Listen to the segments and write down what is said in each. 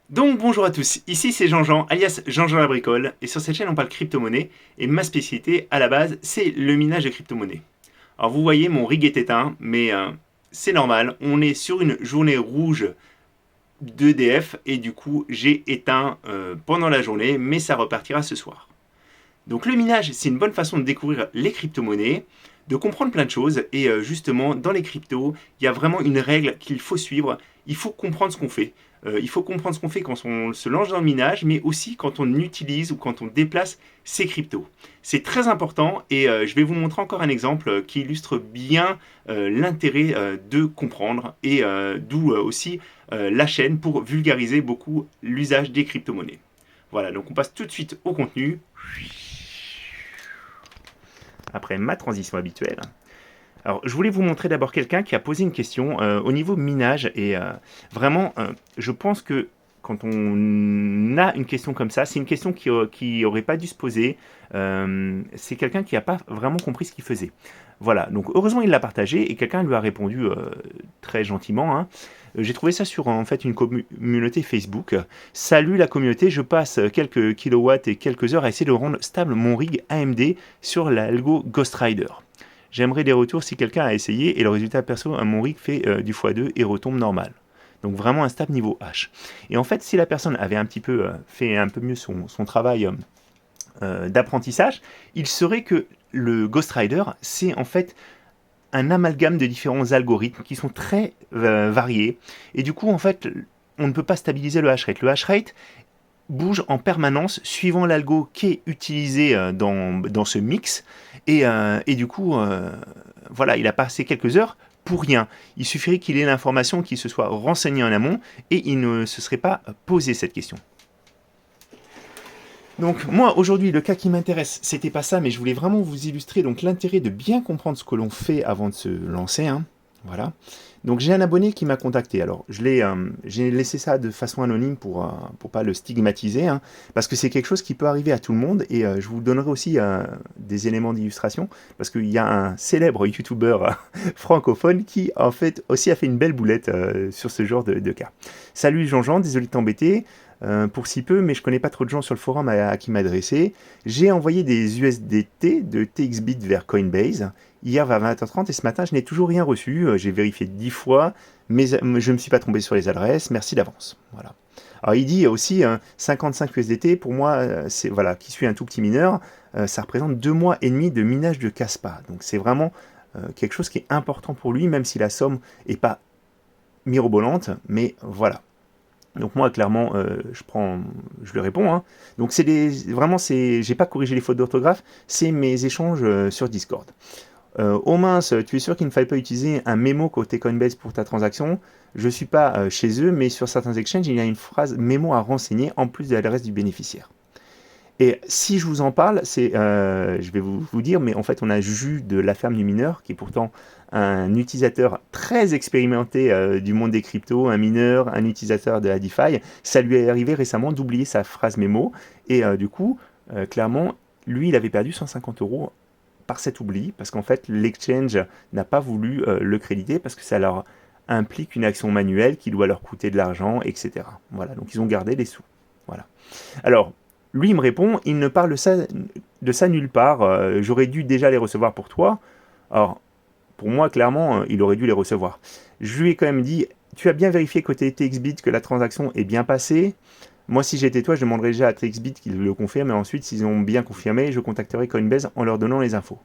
Donc bonjour à tous, ici c'est Jean-Jean, alias Jean-Jean la bricole, et sur cette chaîne on parle crypto-monnaie, et ma spécialité à la base c'est le minage de crypto-monnaie. Alors vous voyez mon rig est éteint, mais c'est normal, on est sur une journée rouge d'EDF, et du coup j'ai éteint pendant la journée, mais ça repartira ce soir. Donc le minage, c'est une bonne façon de découvrir les crypto-monnaies, de comprendre plein de choses. Et justement, dans les cryptos, il y a vraiment une règle qu'il faut suivre. Il faut comprendre ce qu'on fait. Il faut comprendre ce qu'on fait quand on se lance dans le minage, mais aussi quand on utilise ou quand on déplace ces cryptos. C'est très important et je vais vous montrer encore un exemple qui illustre bien l'intérêt de comprendre et d'où aussi la chaîne pour vulgariser beaucoup l'usage des crypto-monnaies. Voilà, donc on passe tout de suite au contenu après ma transition habituelle. Alors, je voulais vous montrer d'abord quelqu'un qui a posé une question au niveau minage et vraiment, je pense que quand on a une question comme ça, c'est une question qui aurait pas dû se poser. C'est quelqu'un qui n'a pas vraiment compris ce qu'il faisait. Voilà, donc heureusement il l'a partagé et quelqu'un lui a répondu très gentiment, hein. J'ai trouvé ça sur en fait une communauté Facebook. Salut la communauté, je passe quelques kilowatts et quelques heures à essayer de rendre stable mon rig AMD sur l'algo Ghost Rider. J'aimerais des retours si quelqu'un a essayé et le résultat perso, mon rig fait du x2 et retombe normal. Donc vraiment un stable niveau H. Et en fait, si la personne avait un petit peu fait un peu mieux son travail d'apprentissage, il serait que le Ghost Rider, c'est en fait un amalgame de différents algorithmes qui sont très variés. Et du coup, en fait, on ne peut pas stabiliser le hash rate. Le hash rate bouge en permanence suivant l'algo qui est utilisé dans ce mix. Et du coup, voilà, il a passé quelques heures pour rien. Il suffirait qu'il ait l'information, qu'il se soit renseigné en amont, et il ne se serait pas posé cette question. Donc moi aujourd'hui le cas qui m'intéresse c'était pas ça mais je voulais vraiment vous illustrer donc l'intérêt de bien comprendre ce que l'on fait avant de se lancer, hein. Voilà. Donc j'ai un abonné qui m'a contacté. Alors j'ai laissé ça de façon anonyme pour pas le stigmatiser, hein, parce que c'est quelque chose qui peut arriver à tout le monde et je vous donnerai aussi des éléments d'illustration parce qu'il y a un célèbre youtubeur francophone qui en fait aussi a fait une belle boulette sur ce genre de cas. Salut Jean-Jean, désolé de t'embêter. Pour si peu, mais je connais pas trop de gens sur le forum à qui m'adresser. J'ai envoyé des USDT de TXBit vers Coinbase hier vers 20h30 et ce matin je n'ai toujours rien reçu. J'ai vérifié 10 fois, mais je ne me suis pas trompé sur les adresses. Merci d'avance. Voilà. Alors il dit aussi 55 USDT pour moi, c'est voilà, qui suis un tout petit mineur, ça représente 2 mois et demi de minage de Caspa. Donc c'est vraiment quelque chose qui est important pour lui, même si la somme est pas mirobolante, mais voilà. Donc moi clairement je lui réponds, hein. Donc j'ai pas corrigé les fautes d'orthographe, c'est mes échanges sur Discord. Oh mince, tu es sûr qu'il ne fallait pas utiliser un mémo côté Coinbase pour ta transaction? Je suis pas chez eux, mais sur certains exchanges il y a une phrase mémo à renseigner en plus de l'adresse du bénéficiaire. Et si je vous en parle, je vais vous dire, mais en fait, on a Juju de la ferme du mineur, qui est pourtant un utilisateur très expérimenté du monde des cryptos, un mineur, un utilisateur de la DeFi. Ça lui est arrivé récemment d'oublier sa phrase mémo, et du coup, clairement, lui, il avait perdu 150 euros par cet oubli, parce qu'en fait, l'exchange n'a pas voulu le créditer, parce que ça leur implique une action manuelle qui doit leur coûter de l'argent, etc. Voilà, donc ils ont gardé les sous. Voilà. Alors, lui, il me répond, il ne parle de ça nulle part, j'aurais dû déjà les recevoir pour toi. Alors, pour moi, clairement, il aurait dû les recevoir. Je lui ai quand même dit, tu as bien vérifié côté TXBit que la transaction est bien passée. Moi, si j'étais toi, je demanderais déjà à TXBit qu'ils le confirment, et ensuite, s'ils ont bien confirmé, je contacterai Coinbase en leur donnant les infos.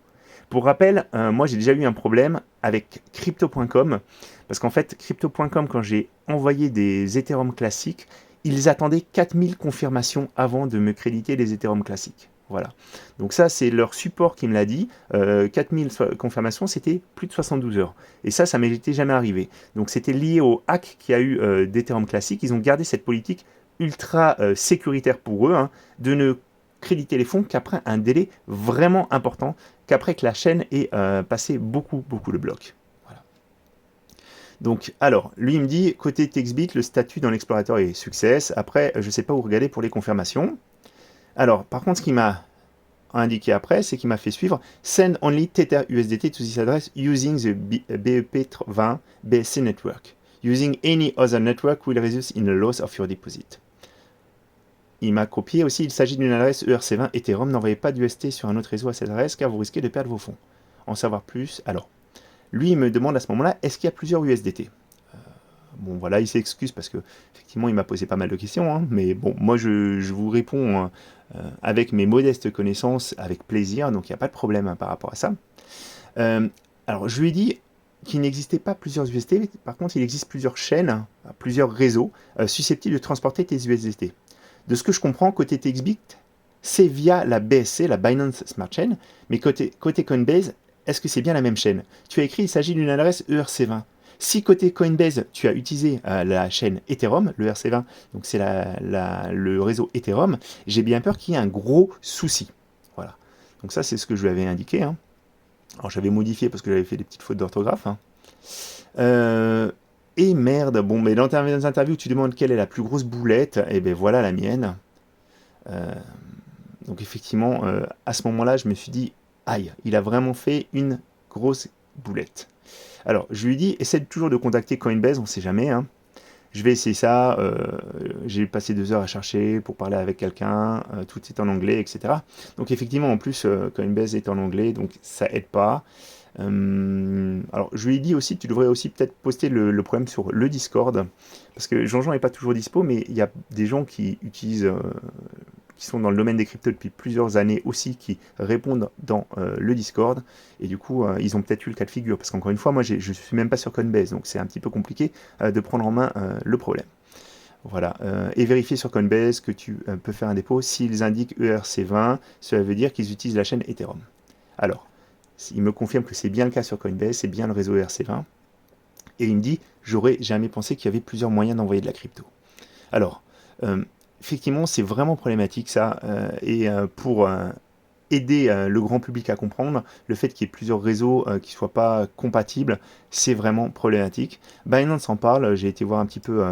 Pour rappel, moi, j'ai déjà eu un problème avec Crypto.com, parce qu'en fait, Crypto.com, quand j'ai envoyé des Ethereum classiques, ils attendaient 4000 confirmations avant de me créditer les Ethereum classiques. Voilà. Donc ça, c'est leur support qui me l'a dit. 4000 confirmations, c'était plus de 72 heures. Et ça m'était jamais arrivé. Donc c'était lié au hack qu'il y a eu d'Ethereum classique. Ils ont gardé cette politique ultra sécuritaire pour eux, hein, de ne créditer les fonds qu'après un délai vraiment important, qu'après que la chaîne ait passé beaucoup de blocs. Voilà. Donc, alors, lui, il me dit, côté TextBit, le statut dans l'explorateur est success. Après, je ne sais pas où regarder pour les confirmations. Alors, par contre, ce qu'il m'a indiqué après, c'est qu'il m'a fait suivre Send only Tether USDT to this address using the BEP20 BSC network. Using any other network will result in a loss of your deposit. il m'a copié aussi, il s'agit d'une adresse ERC20 Ethereum, n'envoyez pas d'UST sur un autre réseau à cette adresse car vous risquez de perdre vos fonds. En savoir plus, alors, lui il me demande à ce moment-là, est-ce qu'il y a plusieurs USDT? Bon voilà, il s'excuse parce que effectivement il m'a posé pas mal de questions, hein, mais bon, moi je vous réponds avec mes modestes connaissances, avec plaisir, donc il n'y a pas de problème par rapport à ça. Alors je lui ai dit qu'il n'existait pas plusieurs USDT, par contre il existe plusieurs chaînes, plusieurs réseaux susceptibles de transporter tes USDT. De ce que je comprends, côté TXBit, c'est via la BSC, la Binance Smart Chain, mais côté Coinbase, est-ce que c'est bien la même chaîne? Tu as écrit il s'agit d'une adresse ERC20. Si côté Coinbase, tu as utilisé la chaîne Ethereum, le ERC20, donc c'est le réseau Ethereum, j'ai bien peur qu'il y ait un gros souci. Voilà. Donc ça, c'est ce que je lui avais indiqué. Hein. Alors j'avais modifié parce que j'avais fait des petites fautes d'orthographe. Hein. Et merde, bon, mais dans tes interviews, tu demandes quelle est la plus grosse boulette, et ben voilà la mienne. Donc effectivement, à ce moment-là, je me suis dit, aïe, il a vraiment fait une grosse boulette. Alors, je lui dis, essaie toujours de contacter Coinbase, on ne sait jamais. Hein. Je vais essayer ça. J'ai passé 2 heures à chercher pour parler avec quelqu'un. Tout est en anglais, etc. Donc effectivement, en plus, Coinbase est en anglais, donc ça aide pas. Alors, je lui ai dit aussi, tu devrais aussi peut-être poster le problème sur le Discord, parce que Jean-Jean n'est pas toujours dispo, mais il y a des gens qui utilisent, qui sont dans le domaine des cryptos depuis plusieurs années aussi, qui répondent dans le Discord, et du coup, ils ont peut-être eu le cas de figure, parce qu'encore une fois, moi, je ne suis même pas sur Coinbase, donc c'est un petit peu compliqué de prendre en main le problème. Voilà, et vérifier sur Coinbase que tu peux faire un dépôt. S'ils indiquent ERC20, cela veut dire qu'ils utilisent la chaîne Ethereum. Alors, il me confirme que c'est bien le cas sur Coinbase, c'est bien le réseau ERC20. Et il me dit, j'aurais jamais pensé qu'il y avait plusieurs moyens d'envoyer de la crypto. Alors, effectivement, c'est vraiment problématique ça. Et pour aider le grand public à comprendre, le fait qu'il y ait plusieurs réseaux qui ne soient pas compatibles, c'est vraiment problématique. Binance en parle, j'ai été voir un petit peu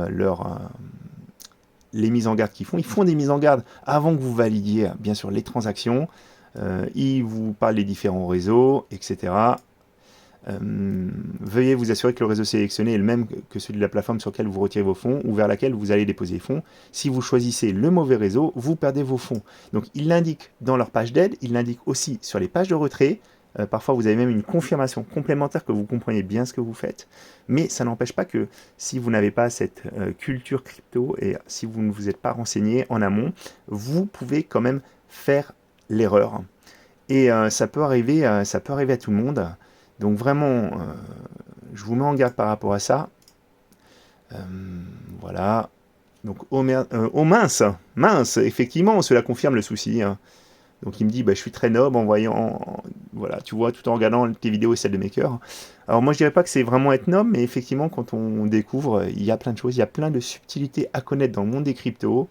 les mises en garde qu'ils font. Ils font des mises en garde avant que vous validiez, bien sûr, les transactions. Ils vous parlent des différents réseaux, etc. Veuillez vous assurer que le réseau sélectionné est le même que celui de la plateforme sur laquelle vous retirez vos fonds ou vers laquelle vous allez déposer les fonds. Si vous choisissez le mauvais réseau, vous perdez vos fonds. Donc ils l'indiquent dans leur page d'aide, ils l'indiquent aussi sur les pages de retrait. Parfois vous avez même une confirmation complémentaire que vous compreniez bien ce que vous faites. Mais ça n'empêche pas que si vous n'avez pas cette culture crypto et si vous ne vous êtes pas renseigné en amont, vous pouvez quand même faire l'erreur. Et ça peut arriver à tout le monde. Donc vraiment, je vous mets en garde par rapport à ça. Voilà. Donc, oh mince, effectivement, cela confirme le souci. Hein. Donc il me dit, bah, je suis très noble en voyant, voilà, tu vois, tout en regardant tes vidéos et celles de Maker. Alors moi je dirais pas que c'est vraiment être noble, mais effectivement quand on découvre, il y a plein de choses, il y a plein de subtilités à connaître dans le monde des cryptos.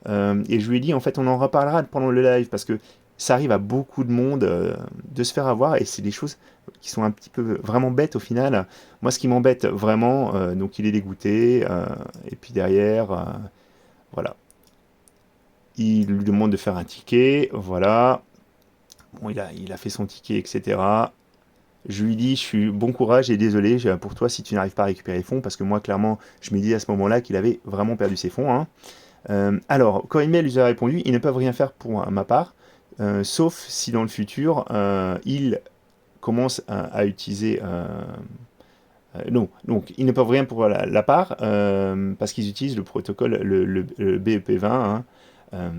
Et je lui ai dit, en fait, on en reparlera pendant le live parce que ça arrive à beaucoup de monde de se faire avoir et c'est des choses qui sont un petit peu vraiment bêtes au final. Moi, ce qui m'embête vraiment, donc il est dégoûté et puis derrière, voilà, il lui demande de faire un ticket, voilà. Bon, il a fait son ticket, etc. Je lui dis, je suis bon courage et désolé pour toi si tu n'arrives pas à récupérer les fonds parce que moi, clairement, je me dis à ce moment-là qu'il avait vraiment perdu ses fonds. Hein. Alors, Coinmail lui a répondu, ils ne peuvent rien faire pour ma part, sauf si dans le futur, ils commencent à utiliser... non, donc ils ne peuvent rien pour la part, parce qu'ils utilisent le protocole, le BEP20. Hein,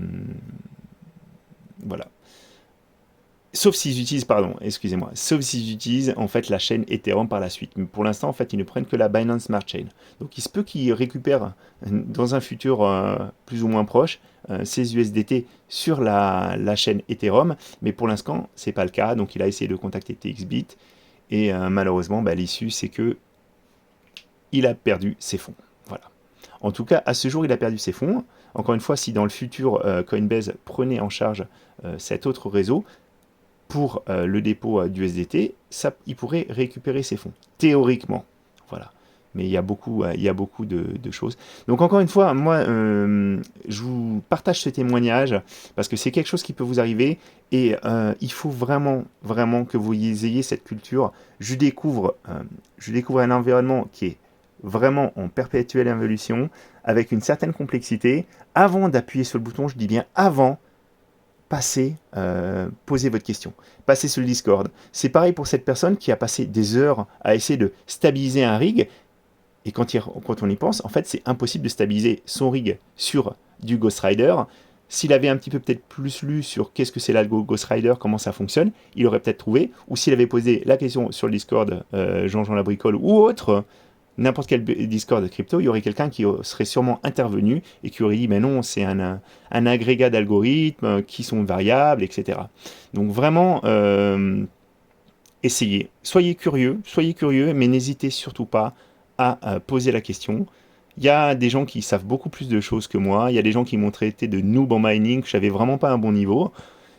voilà. Sauf s'ils utilisent, pardon, excusez-moi, sauf s'ils utilisent en fait la chaîne Ethereum par la suite. Mais pour l'instant, en fait, ils ne prennent que la Binance Smart Chain. Donc il se peut qu'ils récupèrent dans un futur plus ou moins proche ces USDT sur la chaîne Ethereum, mais pour l'instant, c'est pas le cas. Donc il a essayé de contacter TXBit et malheureusement, bah, l'issue c'est que il a perdu ses fonds. Voilà. En tout cas, à ce jour, il a perdu ses fonds. Encore une fois, si dans le futur Coinbase prenait en charge cet autre réseau, pour le dépôt d'USDT, il pourrait récupérer ses fonds, théoriquement. Voilà. Mais il y a beaucoup de choses. Donc encore une fois, moi, je vous partage ce témoignage parce que c'est quelque chose qui peut vous arriver et il faut vraiment, vraiment que vous ayez cette culture. Je découvre un environnement qui est vraiment en perpétuelle évolution, avec une certaine complexité. Avant d'appuyer sur le bouton, je dis bien avant, posez votre question. Passez sur le Discord. C'est pareil pour cette personne qui a passé des heures à essayer de stabiliser un rig. Et quand on y pense, en fait, c'est impossible de stabiliser son rig sur du Ghost Rider. S'il avait un petit peu peut-être plus lu sur qu'est-ce que c'est l'algo Ghost Rider, comment ça fonctionne, il aurait peut-être trouvé. Ou s'il avait posé la question sur le Discord, Jean-Jean Labricole ou autre, n'importe quel Discord de crypto, il y aurait quelqu'un qui serait sûrement intervenu et qui aurait dit mais non, c'est un agrégat d'algorithmes qui sont variables, etc. Donc vraiment, essayez. Soyez curieux, mais n'hésitez surtout pas à poser la question. Il y a des gens qui savent beaucoup plus de choses que moi. Il y a des gens qui m'ont traité de noob en mining, que j'avais vraiment pas un bon niveau.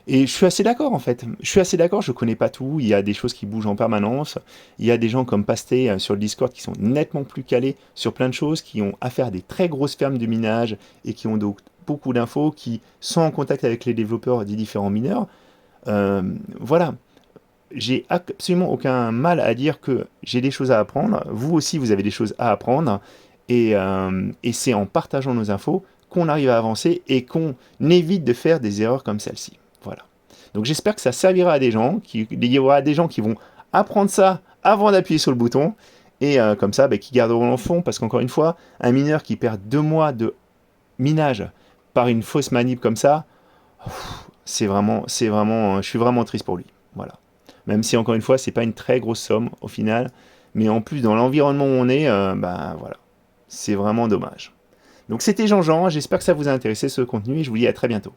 Et je suis assez d'accord en fait. Je suis assez d'accord, je connais pas tout. Il y a des choses qui bougent en permanence. Il y a des gens comme Pasté sur le Discord qui sont nettement plus calés sur plein de choses, qui ont affaire à des très grosses fermes de minage et qui ont donc beaucoup d'infos, qui sont en contact avec les développeurs des différents mineurs. Voilà, j'ai absolument aucun mal à dire que j'ai des choses à apprendre. Vous aussi, vous avez des choses à apprendre. Et c'est en partageant nos infos qu'on arrive à avancer et qu'on évite de faire des erreurs comme celle-ci. Voilà. Donc j'espère que ça servira à des gens, qu'il y aura des gens qui vont apprendre ça avant d'appuyer sur le bouton. Et comme ça, qui garderont le fond. Parce qu'encore une fois, un mineur qui perd 2 mois de minage par une fausse manip comme ça, je suis vraiment triste pour lui. Voilà. Même si encore une fois, c'est pas une très grosse somme au final, mais en plus dans l'environnement où on est, voilà, c'est vraiment dommage. Donc c'était Jean-Jean, j'espère que ça vous a intéressé ce contenu et je vous dis à très bientôt.